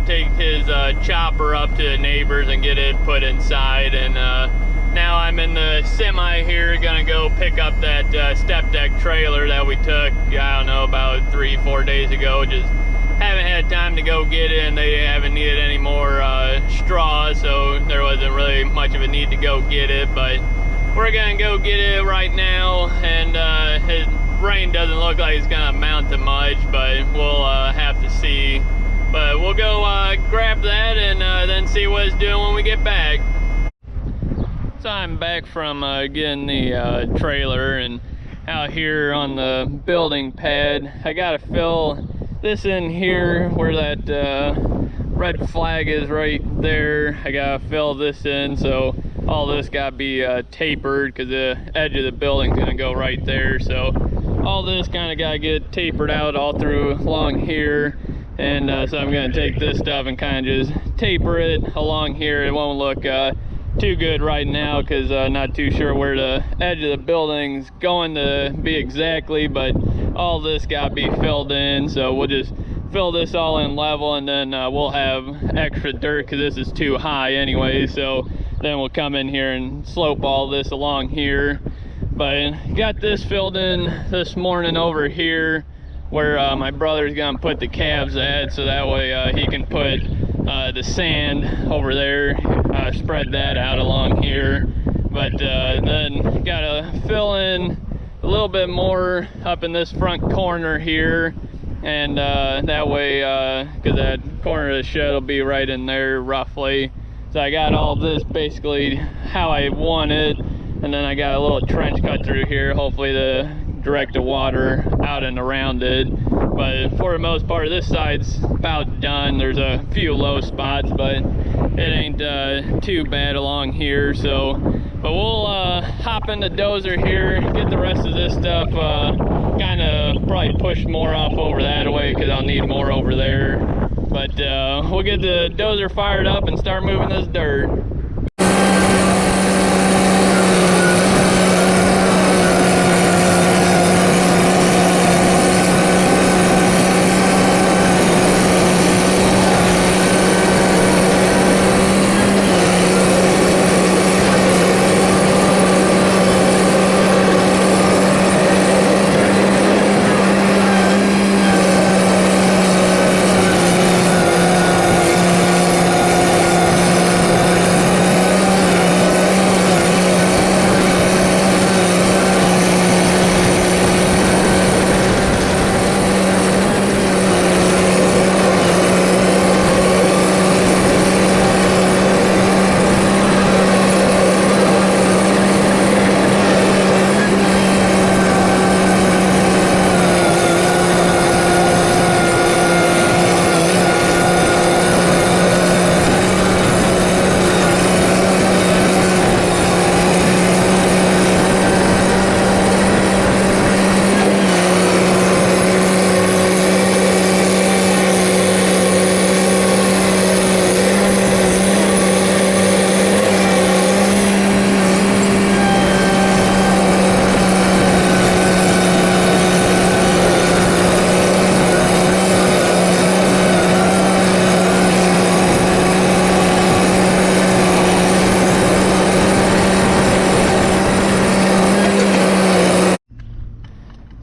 take his chopper up to the neighbors and get it put inside. And now I'm in the semi here, gonna go pick up that step deck trailer that we took, I don't know, about 3-4 days ago. Just haven't had time to go get it, and they haven't needed any more straw, so there wasn't really much of a need to go get it. But we're gonna go get it right now, and his rain doesn't look like it's gonna amount to much, but we'll have to see. But we'll go grab that and then see what it's doing when we get back. So I'm back from getting the trailer, and out here on the building pad, I gotta fill this in here where that red flag is right there. I gotta fill this in, so all this gotta be tapered, because the edge of the building's gonna go right there. So all this kind of gotta get tapered out all through along here. And so I'm gonna take this stuff and kind of just taper it along here. It won't look too good right now, because not too sure where the edge of the building's going to be exactly, but all this got to be filled in. So we'll just fill this all in level, and then we'll have extra dirt because this is too high anyway. So then we'll come in here and slope all this along here. But got this filled in this morning over here where my brother's gonna put the calves at, so that way he can put the sand over there, spread that out along here. But then gotta fill in a little bit more up in this front corner here, and that way, because that corner of the shed will be right in there roughly. So I got all this basically how I want it, and then I got a little trench cut through here, hopefully to direct the water out and around it. But for the most part, this side's about done. There's a few low spots, but it ain't too bad along here. So, but we'll hop in the dozer here, get the rest of this stuff kind of probably push more off over that way, because I'll need more over there. But we'll get the dozer fired up and start moving this dirt.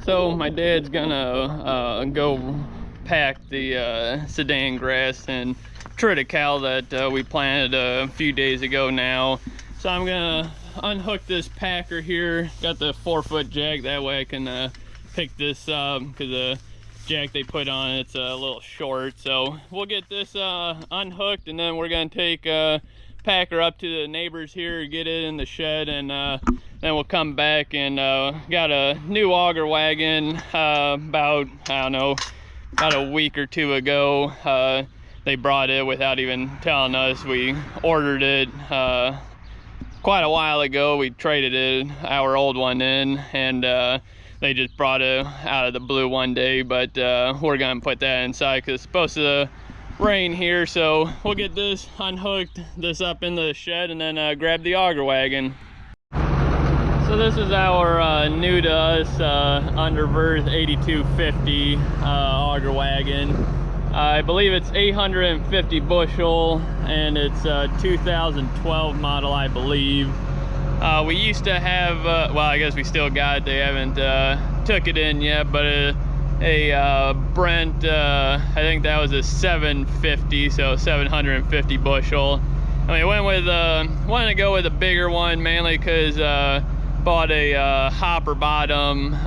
So my dad's gonna go pack the Sudan grass and triticale that we planted a few days ago now. So I'm gonna unhook this packer here. Got the 4-foot jack, that way I can pick this up, because the jack they put on it's a little short. So we'll get this unhooked, and then we're gonna take packer up to the neighbors here, get it in the shed, and then we'll come back and got a new auger wagon about, I don't know, about a week or two ago. They brought it without even telling us. We ordered it quite a while ago. We traded it, our old one, in, and they just brought it out of the blue one day. But we're gonna put that inside because it's supposed to rain here. So we'll get this unhooked, this up in the shed, and then grab the auger wagon. So this is our new to us Underverth 8250 auger wagon. I believe it's 850 bushel, and it's a 2012 model, I believe. We used to have, well, I guess we still got it. They haven't took it in yet, but a Brent, I think that was a 750, so 750 bushel. And we went with, wanted to go with a bigger one, mainly because bought a hopper bottom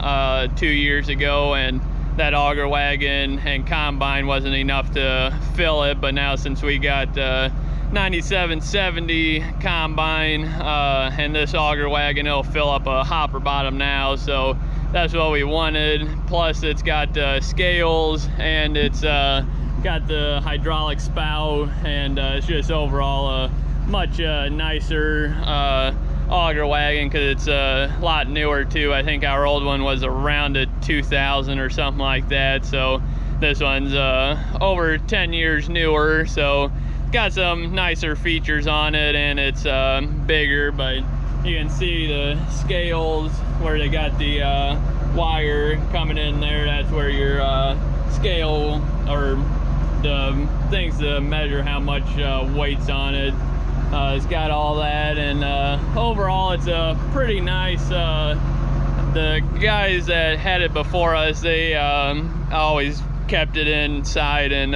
2 years ago, and that auger wagon and combine wasn't enough to fill it. But now since we got 9770 combine and this auger wagon, it'll fill up a hopper bottom now, so that's what we wanted. Plus it's got scales, and it's got the hydraulic spout, and it's just overall a much nicer auger wagon, because it's a lot newer too. I think our old one was around a 2000 or something like that, so this one's over 10 years newer, so got some nicer features on it, and it's bigger. But you can see the scales where they got the wire coming in there. That's where your scale, or the things to measure how much weight's on it. It's got all that, and overall it's a pretty nice, the guys that had it before us, they always kept it inside and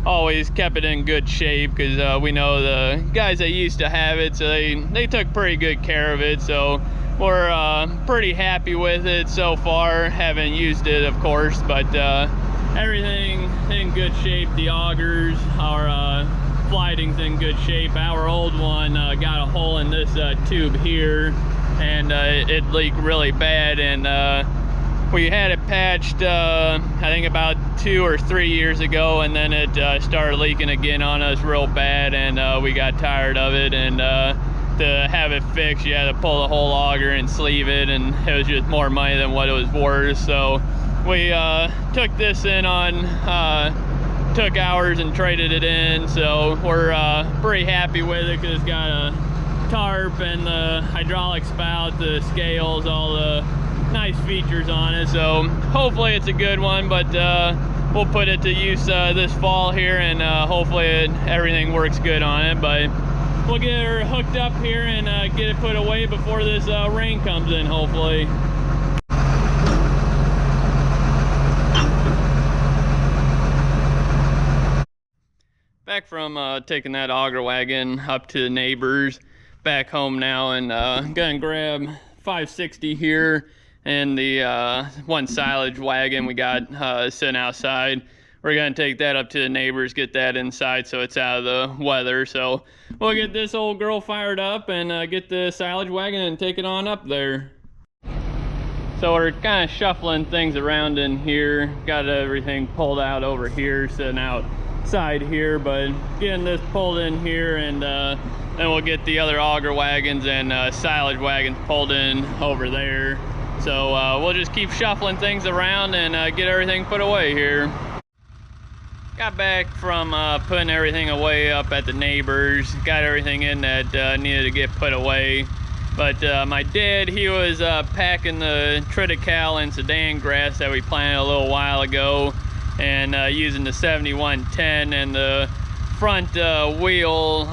always kept it in good shape, because we know the guys that used to have it, so they took pretty good care of it. So we're pretty happy with it so far. Haven't used it, of course, but everything in good shape. The augers are flighting's in good shape. Our old one got a hole in this tube here, and it leaked really bad, and we had it patched I think about 2 or 3 years ago, and then it started leaking again on us real bad, and we got tired of it, and to have it fixed you had to pull the whole auger and sleeve it, and it was just more money than what it was worth. So we took this in on took ours and traded it in, so we're pretty happy with it, because it's got a tarp and the hydraulic spout, the scales, all the nice features on it. So hopefully it's a good one, but we'll put it to use this fall here, and hopefully everything works good on it. But we'll get her hooked up here and get it put away before this rain comes in, hopefully. Back from taking that auger wagon up to the neighbors, back home now, and gonna grab 560 here, and the one silage wagon we got sitting outside. We're gonna take that up to the neighbors, get that inside so it's out of the weather. So we'll get this old girl fired up and get the silage wagon and take it on up there. So we're kind of shuffling things around in here. Got everything pulled out over here, sitting outside here, but getting this pulled in here, and then we'll get the other auger wagons and silage wagons pulled in over there. So we'll just keep shuffling things around and get everything put away here. Got back from putting everything away up at the neighbors. Got everything in that needed to get put away. But my dad, he was packing the triticale and Sudan grass that we planted a little while ago, and using the 7110, and the front wheel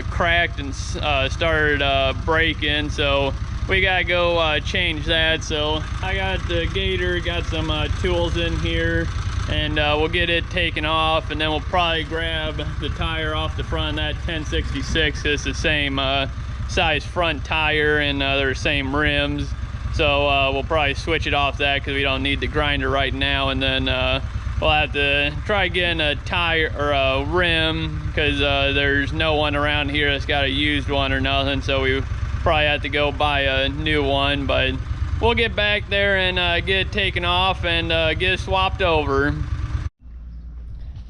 cracked and started breaking, so we gotta go change that. So I got the gator, got some tools in here, and we'll get it taken off, and then we'll probably grab the tire off the front of that 1066. It's the same size front tire, and they're the same rims, so we'll probably switch it off that, because we don't need the grinder right now. And then we'll have to try getting a tire or a rim, because there's no one around here that's got a used one or nothing, so we probably have to go buy a new one. But we'll get back there and get it taken off and get it swapped over.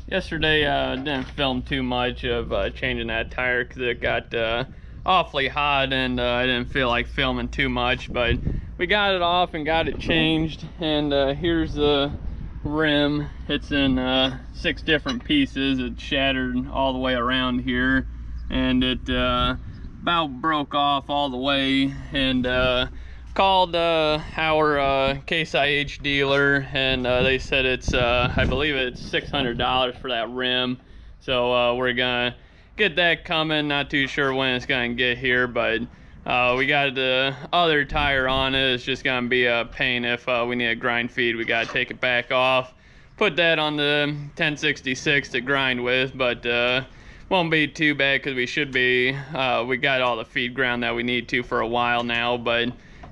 Yesterday didn't film too much of changing that tire, because it got awfully hot, and I didn't feel like filming too much, but we got it off and got it changed. And here's the rim. It's in 6 different pieces. It's shattered all the way around here, and it about broke off all the way, and Called our Case IH dealer, and they said it's I believe it's $600 for that rim. So we're gonna get that coming. Not too sure when it's gonna get here, but we got the other tire on it. It's just gonna be a pain if we need a grind feed. We gotta take it back off, put that on the 1066 to grind with, but won't be too bad because we should be we got all the feed ground that we need to for a while now, but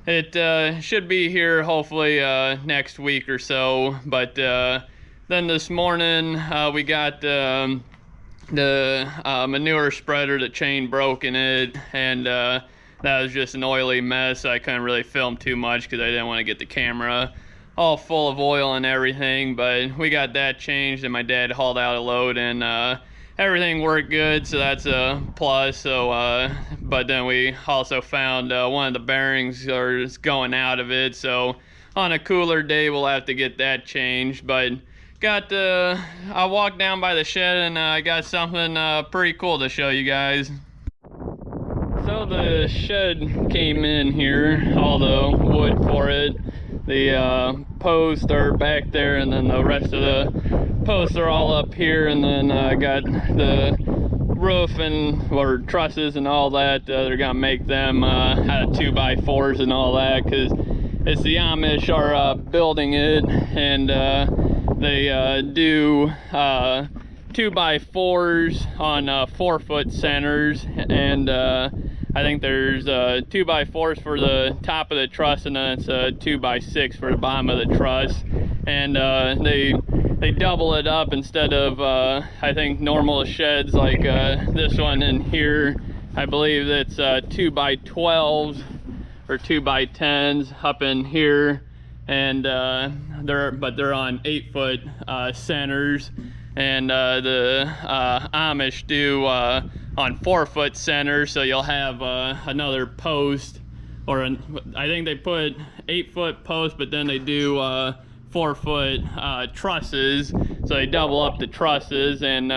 it should be here hopefully next week or so. But then this morning we got the manure spreader, the chain broke in it, and that was just an oily mess. I couldn't really film too much because I didn't want to get the camera all full of oil and everything, but we got that changed, and my dad hauled out a load, and everything worked good, so that's a plus. So but then we also found one of the bearings is going out of it, so on a cooler day we'll have to get that changed. But got I walked down by the shed, and I got something pretty cool to show you guys. So the shed came in here, all the wood for it. The posts are back there, and then the rest of the posts are all up here, and then I got the roof or trusses and all that. They're gonna make them out of 2x4s and all that, because it's the Amish are building it, and they do 2x4s on 4-foot centers, and I think there's 2x4s for the top of the truss, and then it's a 2x6 for the bottom of the truss. And they double it up instead of I think normal sheds like this one in here. I believe it's 2x12s or 2x10s up in here, and they're on 8-foot centers, and the Amish do on 4-foot centers. So you'll have another post, or I think they put 8-foot posts, but then they do 4-foot trusses, so they double up the trusses. And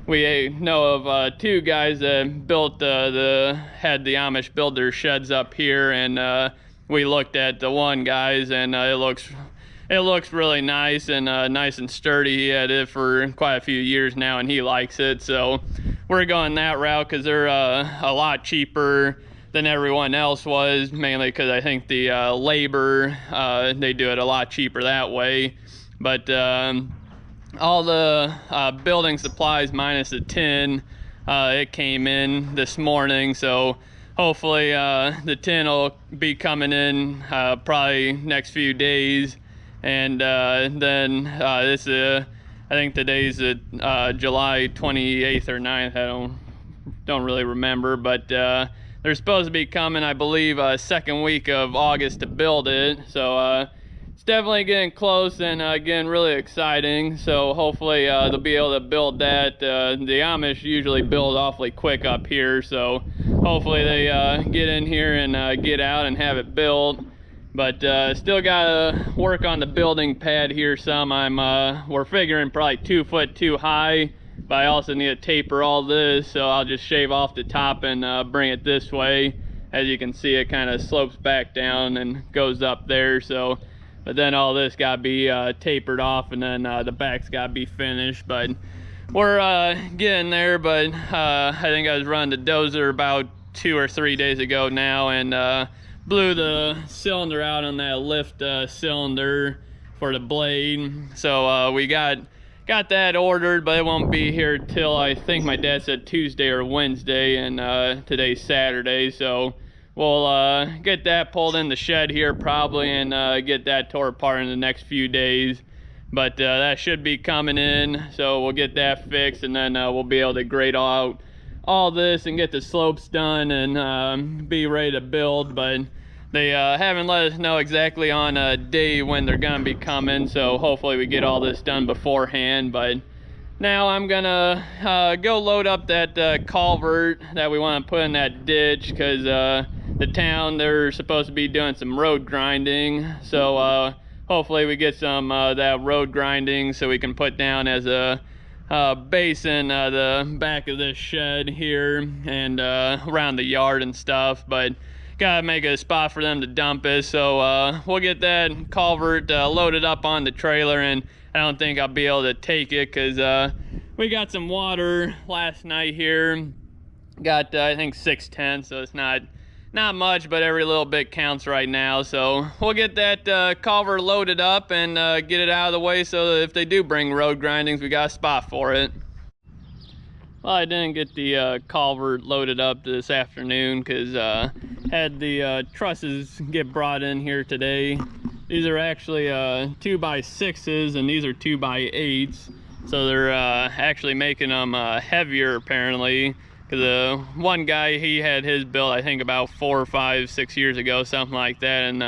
we know of 2 guys that built had the Amish build their sheds up here, and we looked at the one guy's, and it looks really nice and nice and sturdy. He had it for quite a few years now, and he likes it. So we're going that route because they're a lot cheaper than everyone else was, mainly because I think the labor, they do it a lot cheaper that way. But all the building supplies minus the tin, it came in this morning, so hopefully the tin will be coming in probably next few days. And then this is I think today's July 28th or 9th. I don't really remember, but they're supposed to be coming, I believe, second week of August to build it. So it's definitely getting close, and again, really exciting. So hopefully they'll be able to build that. The Amish usually build awfully quick up here, so hopefully they get in here and get out and have it built. But still gotta work on the building pad here some. We're figuring probably 2 foot too high, but I also need to taper all this, so I'll just shave off the top and bring it this way. As you can see, it kind of slopes back down and goes up there. So, but then all this gotta be tapered off, and then the back's gotta be finished. But we're getting there. But I think I was running the dozer about 2 or 3 days ago now, and blew the cylinder out on that lift cylinder for the blade. So we got that ordered, but it won't be here till, I think my dad said Tuesday or Wednesday, and today's Saturday. So we'll get that pulled in the shed here probably, and get that tore apart in the next few days. But that should be coming in, so we'll get that fixed, and then we'll be able to grade out all this and get the slopes done and be ready to build. But they haven't let us know exactly on a day when they're gonna be coming, so hopefully we get all this done beforehand. But now I'm gonna go load up that culvert that we want to put in that ditch, because the town, they're supposed to be doing some road grinding. So hopefully we get some that road grinding so we can put down as a base in the back of this shed here, and around the yard and stuff. But gotta make a spot for them to dump it. So we'll get that culvert loaded up on the trailer, and I don't think I'll be able to take it because we got some water last night here. Got I think 6'10", so it's not much, but every little bit counts right now. So we'll get that culvert loaded up and get it out of the way, so that if they do bring road grindings, we got a spot for it. Well, I didn't get the culvert loaded up this afternoon because had the trusses get brought in here today. These are actually 2x6s, and these are 2x8s, so they're actually making them heavier apparently. Because one guy, he had his built I think about 4, 5, 6 years ago, something like that, and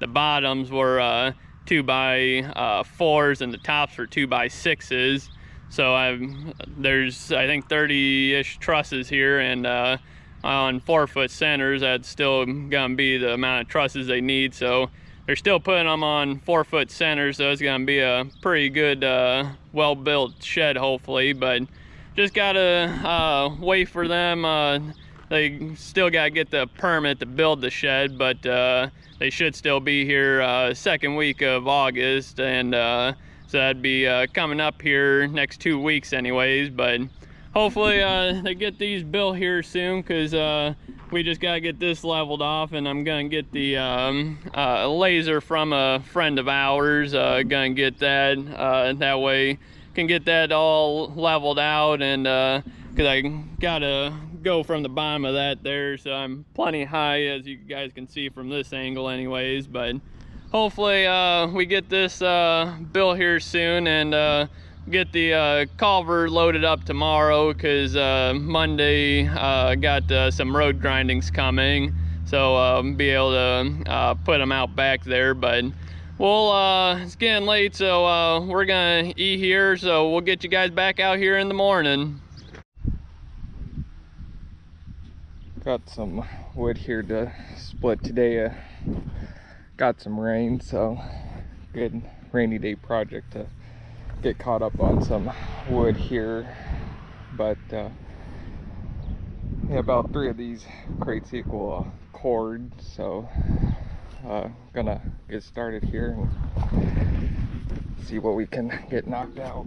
the bottoms were 2x4s and the tops were 2x6s. So there's I think 30-ish trusses here, and on 4-foot centers, that's still gonna be the amount of trusses they need. So they're still putting them on 4-foot centers, so it's gonna be a pretty good well-built shed hopefully. But just gotta wait for them. They still gotta get the permit to build the shed, but they should still be here second week of August, and so that'd be coming up here next 2 weeks anyways. But hopefully they get these built here soon, because we just gotta get this leveled off, and I'm gonna get the laser from a friend of ours. Gonna get that that way can get that all leveled out, and because I gotta go from the bottom of that there, so I'm plenty high, as you guys can see from this angle anyways. But hopefully we get this built here soon, and get the culvert loaded up tomorrow, because Monday got some road grindings coming, so be able to put them out back there. But well, it's getting late, so we're gonna eat here, so we'll get you guys back out here in the morning. Got some wood here to split today. Got some rain, so good rainy day project to get caught up on some wood here. But yeah, about 3 of these crates equal a cord, so gonna get started here and see what we can get knocked out.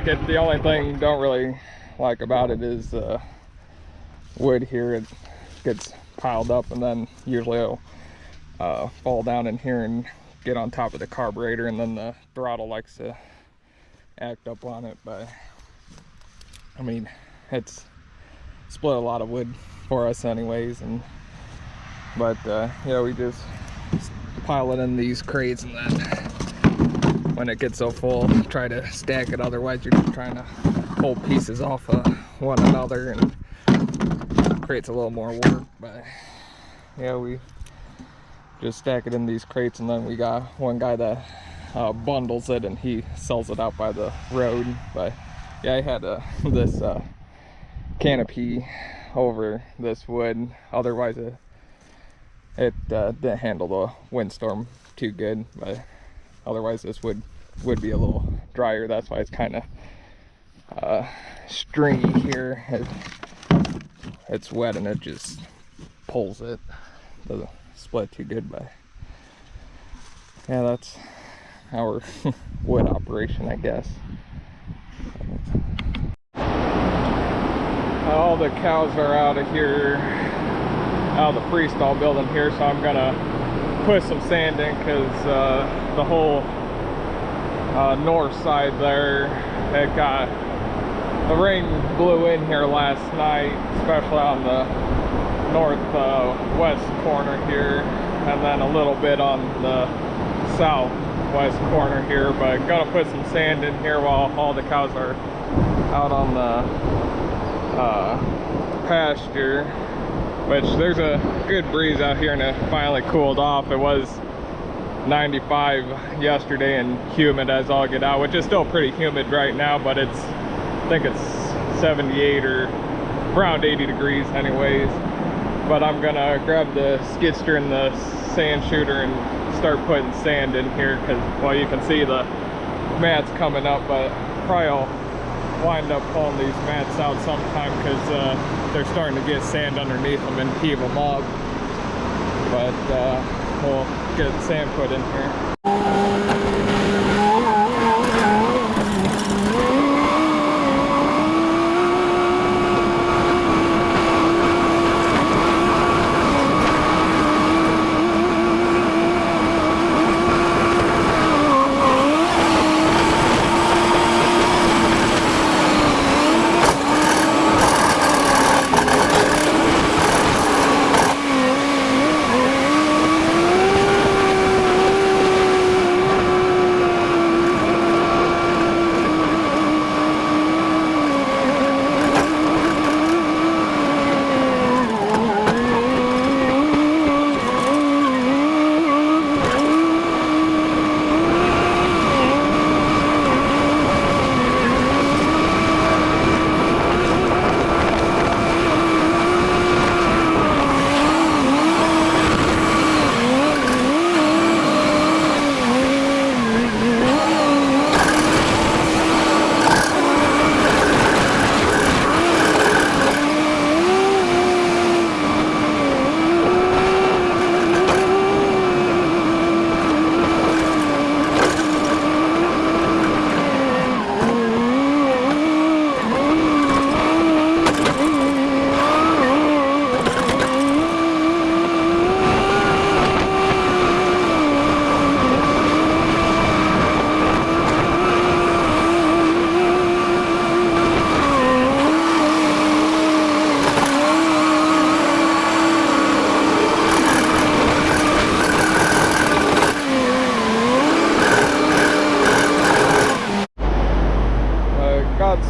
like it. The only thing you don't really like about it is wood here. It gets piled up and then usually it'll fall down in here and get on top of the carburetor, and then the throttle likes to act up on it, but I mean, it's split a lot of wood for us anyways. And but yeah, we just pile it in these crates, and then when it gets so full, try to stack it. Otherwise you're just trying to pull pieces off of one another, and creates a little more work. But yeah, we just stack it in these crates, and then we got one guy that bundles it and he sells it out by the road. But yeah, I had this canopy over this wood, otherwise it didn't handle the windstorm too good. But otherwise this wood would be a little drier. That's why it's kind of stringy here. It's wet and it just pulls it. Doesn't split too good. But yeah, that's our wood operation, I guess. All the cows are out of here, out of the freestall building here, so I'm gonna put some sand in, because the whole north side there, it got, the rain blew in here last night, especially on the northwest corner here, and then a little bit on the southwest corner here. But gonna put some sand in here while all the cows are out on the pasture, which there's a good breeze out here and it finally cooled off. It was 95 yesterday and humid as all get out, which is still pretty humid right now, but it's, I think it's 78 or around 80 degrees anyways. But I'm gonna grab the skid steer and the sand shooter and start putting sand in here, because, well, you can see the mats coming up, but probably I'll wind up pulling these mats out sometime, because they're starting to get sand underneath them and heave them up. But we'll get sand put in here.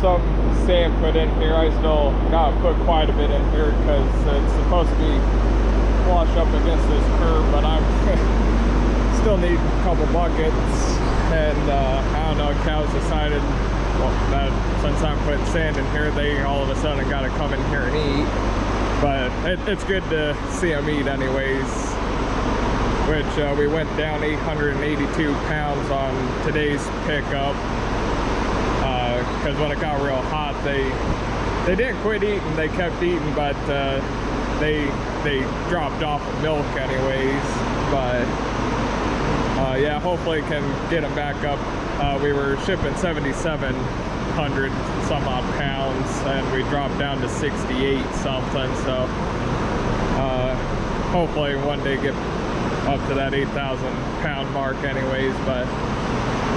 Some sand put in here. I still gotta put quite a bit in here because it's supposed to be flush up against this curb, but I'm still need a couple buckets. And I don't know, cows decided, well, that since I'm putting sand in here, they all of a sudden gotta come in here and eat. But it's good to see them eat anyways, which we went down 882 pounds on today's pickup. Because when it got real hot, they didn't quit eating, they kept eating, but they dropped off of milk anyways. But yeah, hopefully can get them back up. We were shipping 7,700 some odd pounds, and we dropped down to 68 something. So hopefully one day get up to that 8,000 pound mark anyways. But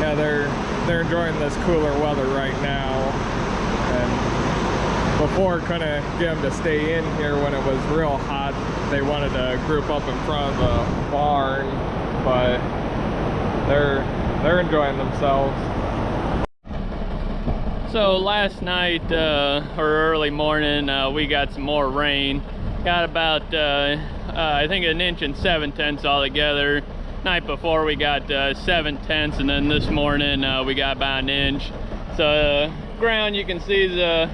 yeah, they're enjoying this cooler weather right now. And before, couldn't get them to stay in here when it was real hot. They wanted to group up in front of the barn, but they're enjoying themselves. So last night or early morning, we got some more rain. Got about I think 1 7/10 inches altogether. Night before we got 7/10, and then this morning we got about 1 inch. So ground, you can see, is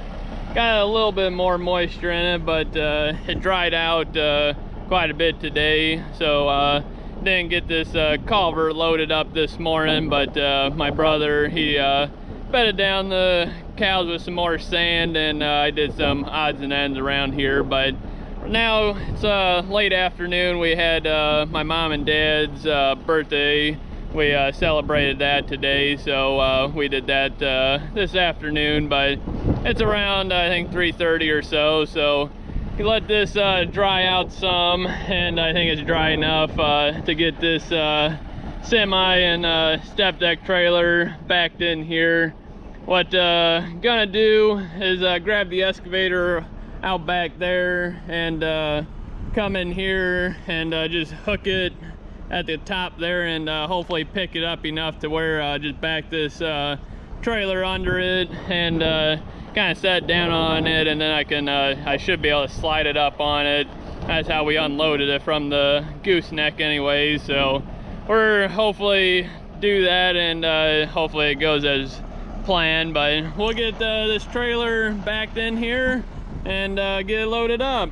got a little bit more moisture in it, but it dried out quite a bit today. So didn't get this culvert loaded up this morning, but my brother, he bedded down the cows with some more sand, and I did some odds and ends around here. But now it's late afternoon. We had my mom and dad's birthday. We celebrated that today, so we did that this afternoon. But it's around, I think, 3:30 or so. So you let this dry out some, and I think it's dry enough to get this semi and step deck trailer backed in here. What gonna do is grab the excavator out back there and come in here and just hook it at the top there, and hopefully pick it up enough to where just back this trailer under it and kind of set down on it, and then I should be able to slide it up on it. That's how we unloaded it from the gooseneck anyway. So we're hopefully do that, and hopefully it goes as planned. But we'll get this trailer backed in here and get it loaded up.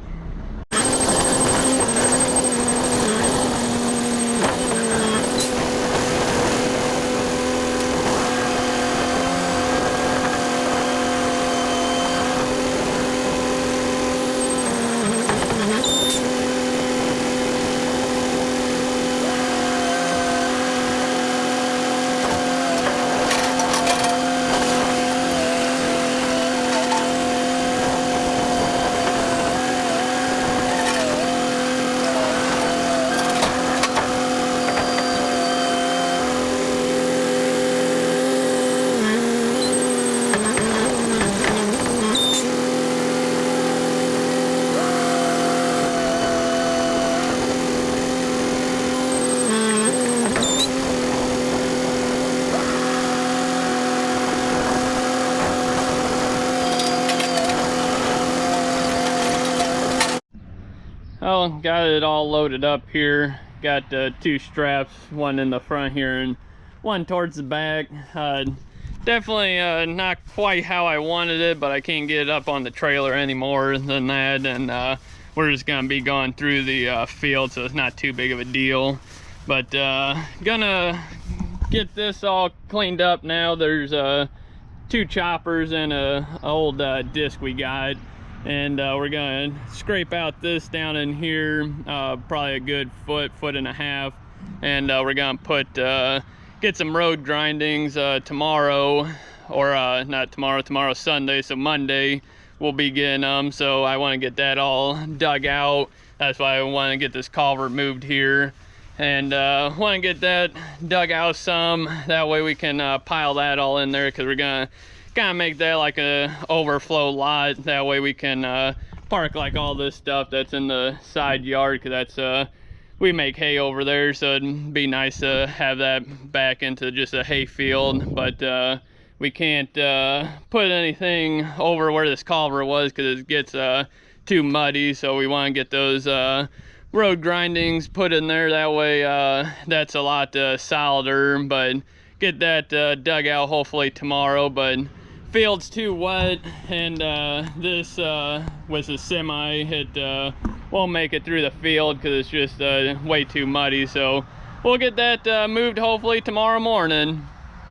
Well, got it all loaded up here. Got 2 straps, one in the front here and one towards the back. Definitely not quite how I wanted it, but I can't get it up on the trailer any more than that. And we're just gonna be going through the field, so it's not too big of a deal. But gonna get this all cleaned up now. There's 2 choppers and a old disc we got. And we're gonna scrape out this down in here, probably a good foot and a half, and we're gonna put get some road grindings tomorrow, or not tomorrow, tomorrow's Sunday, so Monday we'll be getting them. So I want to get that all dug out. That's why I want to get this culvert moved here, and want to get that dug out some, that way we can pile that all in there, because we're gonna kind of make that like a overflow lot. That way we can park like all this stuff that's in the side yard, because that's we make hay over there, so it'd be nice to have that back into just a hay field. But we can't put anything over where this culvert was, because it gets too muddy. So we want to get those road grindings put in there, that way that's a lot solider. But get that dug out hopefully tomorrow. But field's too wet, and this with the semi, it won't make it through the field because it's just way too muddy. So we'll get that moved hopefully tomorrow morning.